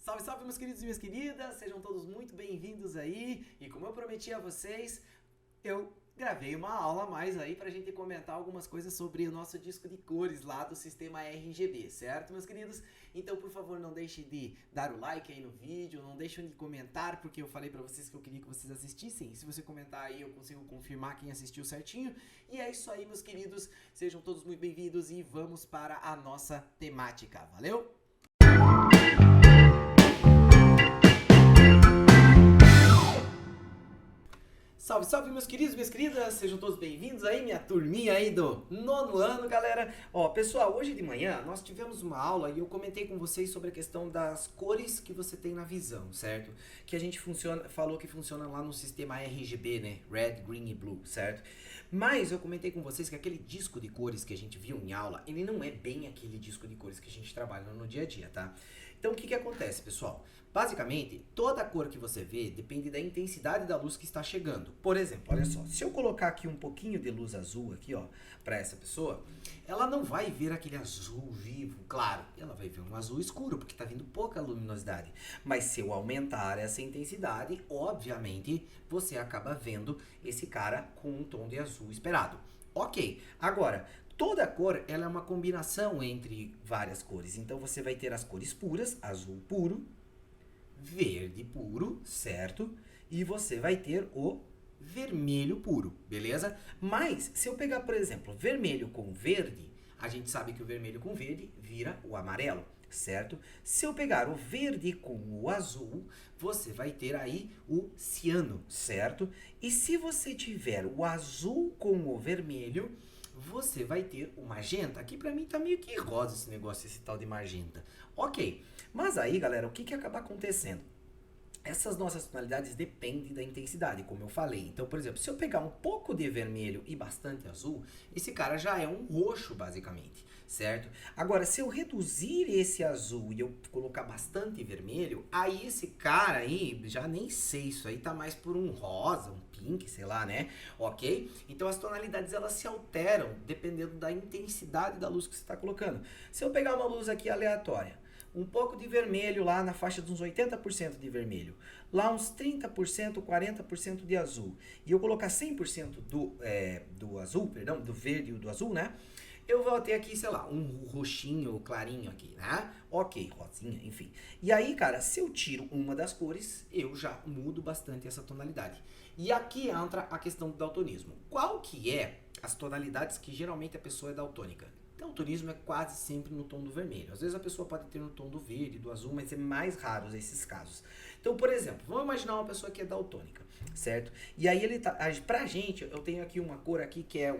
Salve, salve, meus queridos e minhas queridas, sejam todos muito bem-vindos aí. E como eu prometi a vocês, eu gravei uma aula a mais aí pra gente comentar algumas coisas sobre o nosso disco de cores lá do sistema RGB, certo, meus queridos? Então, por favor, não deixem de dar o like aí no vídeo, não deixem de comentar, porque eu falei pra vocês que eu queria que vocês assistissem. Se você comentar aí, eu consigo confirmar quem assistiu certinho. E é isso aí, meus queridos, sejam todos muito bem-vindos e vamos para a nossa temática, valeu? Salve, salve, meus queridos e minhas queridas, sejam todos bem-vindos aí, minha turminha aí do nono ano, galera. Ó, pessoal, hoje de manhã nós tivemos uma aula e eu comentei com vocês sobre a questão das cores que você tem na visão, certo? Que a gente falou que funciona lá no sistema RGB, né? Red, Green e Blue, certo? Mas eu comentei com vocês que aquele disco de cores que a gente viu em aula, ele não é bem aquele disco de cores que a gente trabalha no dia a dia, tá? Então, o que acontece, pessoal? Basicamente, toda cor que você vê depende da intensidade da luz que está chegando. Por exemplo, olha só, se eu colocar aqui um pouquinho de luz azul aqui, ó, para essa pessoa, ela não vai ver aquele azul vivo, claro, ela vai ver um azul escuro, porque está vindo pouca luminosidade. Mas se eu aumentar essa intensidade, obviamente, você acaba vendo esse cara com um tom de azul esperado. Ok, agora, toda cor ela é uma combinação entre várias cores. Então você vai ter as cores puras, azul puro, verde puro, certo? E você vai ter o vermelho puro, beleza? Mas se eu pegar, por exemplo, vermelho com verde, a gente sabe que o vermelho com verde vira o amarelo, certo? Se eu pegar o verde com o azul, você vai ter aí o ciano, certo? E se você tiver o azul com o vermelho, você vai ter o magenta. Aqui pra mim tá meio que rosa esse negócio, esse tal de magenta. Ok, mas aí, galera, o que acaba acontecendo? Essas nossas tonalidades dependem da intensidade, como eu falei. Então, por exemplo, se eu pegar um pouco de vermelho e bastante azul, esse cara já é um roxo, basicamente, certo? Agora, se eu reduzir esse azul e eu colocar bastante vermelho, aí esse cara aí, já nem sei, isso aí tá mais por um rosa, um pink, sei lá, né? Ok? Então, as tonalidades, elas se alteram dependendo da intensidade da luz que você está colocando. Se eu pegar uma luz aqui aleatória, um pouco de vermelho lá na faixa de uns 80% de vermelho, lá uns 30%, 40% de azul, e eu colocar 100% do azul, perdão, do verde e do azul, né? Eu vou ter aqui, sei lá, um roxinho clarinho aqui, né? Ok, rosinha, enfim. E aí, cara, se eu tiro uma das cores, eu já mudo bastante essa tonalidade. E aqui entra a questão do daltonismo. Qual que é as tonalidades que geralmente a pessoa é daltônica? Daltonismo é quase sempre no tom do vermelho. Às vezes a pessoa pode ter no tom do verde, do azul, mas é mais raro esses casos. Então, por exemplo, vamos imaginar uma pessoa que é daltônica, certo? E aí ele tá, pra gente, eu tenho aqui uma cor aqui que é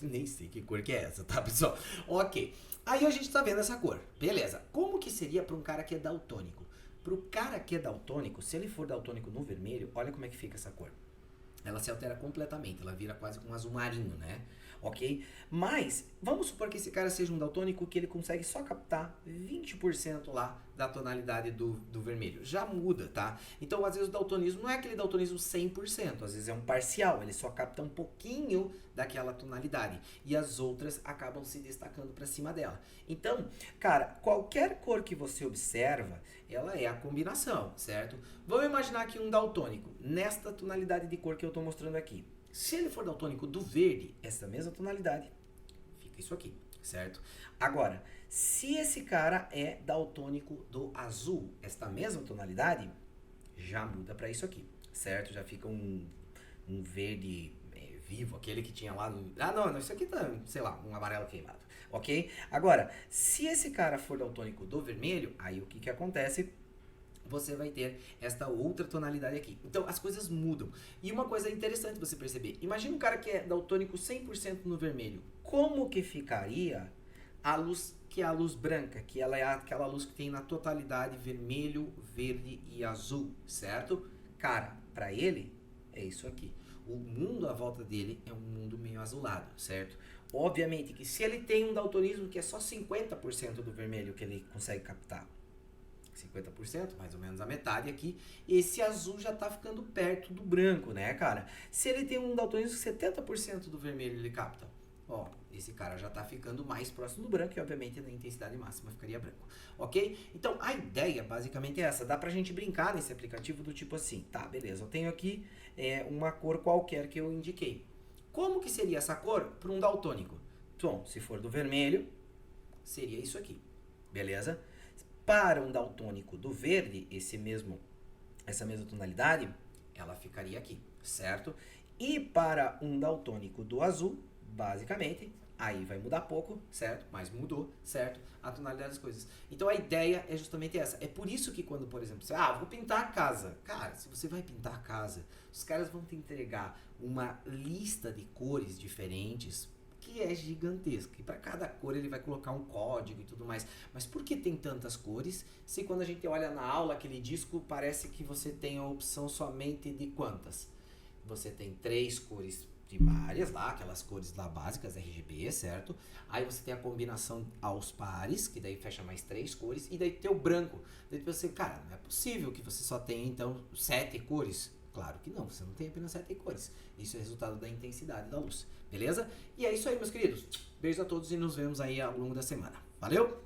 nem sei que cor que é essa, tá, pessoal? Ok. Aí a gente tá vendo essa cor. Beleza. Como que seria para um cara que é daltônico? Pro cara que é daltônico, se ele for daltônico no vermelho, olha como é que fica essa cor. Ela se altera completamente, ela vira quase com um azul marinho, né? Ok? Mas, vamos supor que esse cara seja um daltônico que ele consegue só captar 20% lá da tonalidade do vermelho. Já muda, tá? Então, às vezes o daltonismo não é aquele daltonismo 100%, às vezes é um parcial, ele só capta um pouquinho daquela tonalidade e as outras acabam se destacando para cima dela. Então, cara, qualquer cor que você observa, ela é a combinação, certo? Vamos imaginar aqui um daltônico nesta tonalidade de cor que eu estou mostrando aqui. Se ele for daltônico do verde, essa mesma tonalidade, fica isso aqui, certo? Agora, se esse cara é daltônico do azul, esta mesma tonalidade, já muda para isso aqui, certo? Já fica um verde vivo, aquele que tinha lá no... Ah, não, isso aqui tá, sei lá, um amarelo queimado, ok? Agora, se esse cara for daltônico do vermelho, aí o que acontece? Você vai ter esta outra tonalidade aqui. Então, as coisas mudam. E uma coisa interessante você perceber. Imagina um cara que é daltônico 100% no vermelho. Como que ficaria a luz, que é a luz branca? Que ela é aquela luz que tem na totalidade vermelho, verde e azul, certo? Cara, para ele, é isso aqui. O mundo à volta dele é um mundo meio azulado, certo? Obviamente que se ele tem um daltonismo que é só 50% do vermelho que ele consegue captar, 50%, mais ou menos a metade aqui, esse azul já tá ficando perto do branco, né, cara? Se ele tem um daltonismo que 70% do vermelho ele capta, ó, esse cara já tá ficando mais próximo do branco e obviamente na intensidade máxima ficaria branco, ok? Então a ideia basicamente é essa, dá pra gente brincar nesse aplicativo do tipo assim, tá, beleza, eu tenho aqui uma cor qualquer que eu indiquei. Como que seria essa cor para um daltônico? Bom, se for do vermelho, seria isso aqui, beleza? Para um daltônico do verde, essa mesma tonalidade, ela ficaria aqui, certo? E para um daltônico do azul, basicamente, aí vai mudar pouco, certo? Mas mudou, certo? A tonalidade das coisas. Então a ideia é justamente essa. É por isso que quando, por exemplo, você, vou pintar a casa. Cara, se você vai pintar a casa, os caras vão te entregar uma lista de cores diferentes que é gigantesca. E para cada cor ele vai colocar um código e tudo mais. Mas por que tem tantas cores? Se quando a gente olha na aula, aquele disco, parece que você tem a opção somente de quantas? Você tem 3 cores primárias lá, aquelas cores lá básicas, RGB, certo? Aí você tem a combinação aos pares, que daí fecha mais 3 cores, e daí tem o branco. Daí você, cara, não é possível que você só tenha então 7 cores. Claro que não, você não tem apenas 7 cores. Isso é resultado da intensidade da luz, beleza? E é isso aí, meus queridos. Beijo a todos e nos vemos aí ao longo da semana. Valeu?